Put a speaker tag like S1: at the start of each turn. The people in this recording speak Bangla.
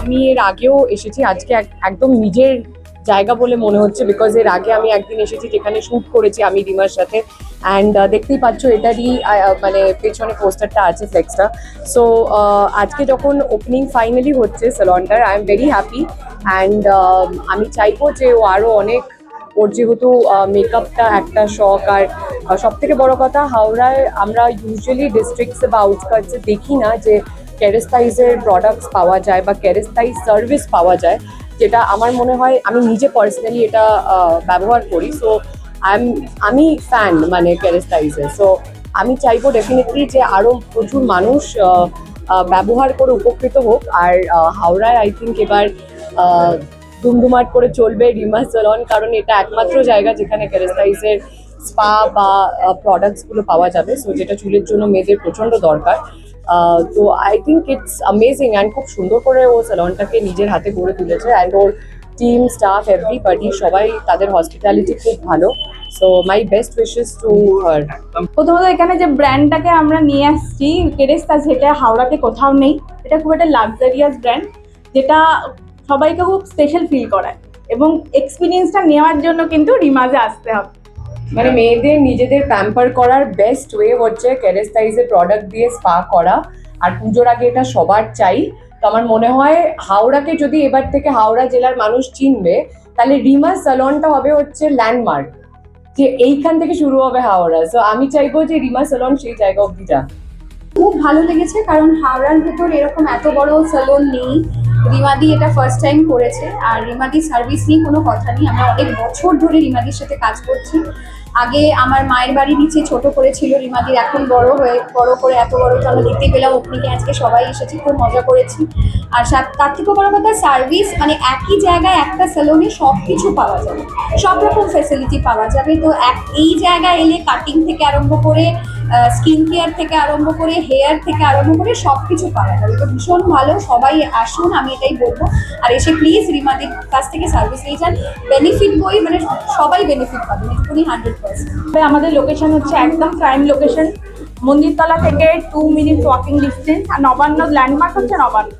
S1: আমি এর আগেও এসেছি, আজকে একদম নিজের জায়গা বলে মনে হচ্ছে, বিকজ এর আগে আমি একদিন এসেছি যেখানে শ্যুট করেছি আমি রিমার সাথে। অ্যান্ড দেখতেই পাচ্ছ এটারই মানে পেছনে পোস্টারটা আছে, ফ্লেক্সটা। সো আজকে যখন ওপেনিং ফাইনালি হচ্ছে স্যালনটার, I am very happy. And আমি চাইবো যে ও আরও অনেক, ওর যেহেতু মেকআপটা একটা শখ, আর সব থেকে বড় কথা হাওড়ায় আমরা ইউজুয়ালি ডিস্ট্রিক্টসে বা আউটস্কার্টসে দেখি না যে কেরেস্তাইজের প্রোডাক্টস পাওয়া যায় বা কেরেস্তাইজ সার্ভিস পাওয়া যায়, যেটা আমার মনে হয়, আমি নিজে পার্সোনালি এটা ব্যবহার করি। সো আমি ফ্যান মানে কেরেস্তাইজের। সো আমি চাইবো ডেফিনেটলি যে আরও প্রচুর মানুষ ব্যবহার করে উপকৃত হোক। আর হাওড়ায় আই থিঙ্ক এবার দুমদুমাট করে চলবে রিমা স্যালন, কারণ এটা একমাত্র জায়গা যেখানে কেরেস্তাইজের স্পা বা প্রোডাক্টসগুলো পাওয়া যাবে। সো যেটা চুলের জন্য মেয়েদের প্রচণ্ড দরকার। তো I think it's amazing, and খুব সুন্দর করে ও স্যালনটাকে নিজের হাতে গড়ে তুলেছে। And or team, staff, everybody, সবাই, তাদের হসপিটালিটি খুব ভালো। So my best wishes to her.
S2: প্রথমত এখানে যে ব্র্যান্ডটাকে আমরা নিয়ে আসছি কেরেস্তা, যেটা হাওড়াতে কোথাও নেই। এটা খুব একটা লাক্সারিয়াস ব্র্যান্ড, যেটা সবাইকে খুব স্পেশাল ফিল করায়, এবং এক্সপিরিয়েন্সটা নেওয়ার জন্য কিন্তু রিমাজে আসতে হবে।
S1: মানে মেয়েদের নিজেদের প্যাম্পার করার বেস্ট ওয়ে হচ্ছে কেরেস্তাইজের প্রোডাক্ট দিয়ে স্পা করা। আর পুজোর আগে এটা সবার চাই। তো আমার মনে হয় হাওড়াকে যদি এবার থেকে হাওড়া জেলার মানুষ চিনবে, তাহলে রিমা স্যালনটা হবে হচ্ছে ল্যান্ডমার্ক, যে এইখান থেকে শুরু হবে হাওড়া। সো আমি চাইবো যে রিমা স্যালন সেই জায়গা অব্দি যাক।
S3: খুব ভালো লেগেছে, কারণ হাওড়ার ভেতর এরকম এত বড় সেলুন নেই। রিমাদি এটা ফার্স্ট টাইম করেছে, আর রিমাদি সার্ভিস নিয়ে কোনো কথা নেই। আমরা অনেক বছর ধরে রিমাদির সাথে কাজ করছি। আগে আমার মায়ের বাড়ি নিচে ছোট করেছিল রিমাদির, এখন বড় করে এত বড় তো আমরা দেখতে পেলাম। ওপেনিংয়ে আজকে সবাই এসেছি, খুব মজা করেছি। আর তার থেকে বড় কথা সার্ভিস, মানে একই জায়গায় একটা সেলুনে সব কিছু পাওয়া যাবে, সব রকম ফেসিলিটি পাওয়া যাবে। তো এই জায়গায় এলে কাটিং থেকে আরম্ভ করে স্কিন কেয়ার থেকে আরম্ভ করে হেয়ার থেকে আরম্ভ করে সব কিছু পাওয়া যাবে। তো ভীষণ ভালো, সবাই আসুন, আমি এটাই বলবো। আর এসে প্লিজ রিমাদির কাছ থেকে সার্ভিস নিয়ে যান, বেনিফিট বই, মানে সবাই বেনিফিট পাবেন, এটুকুনি 100%।
S2: আমাদের লোকেশন হচ্ছে একদম প্রাইম লোকেশন, মন্দিরতলা থেকে 2 মিনিট ওয়াকিং ডিস্টেন্স। আর নবান্ন ল্যান্ডমার্ক হচ্ছে নবান্ন।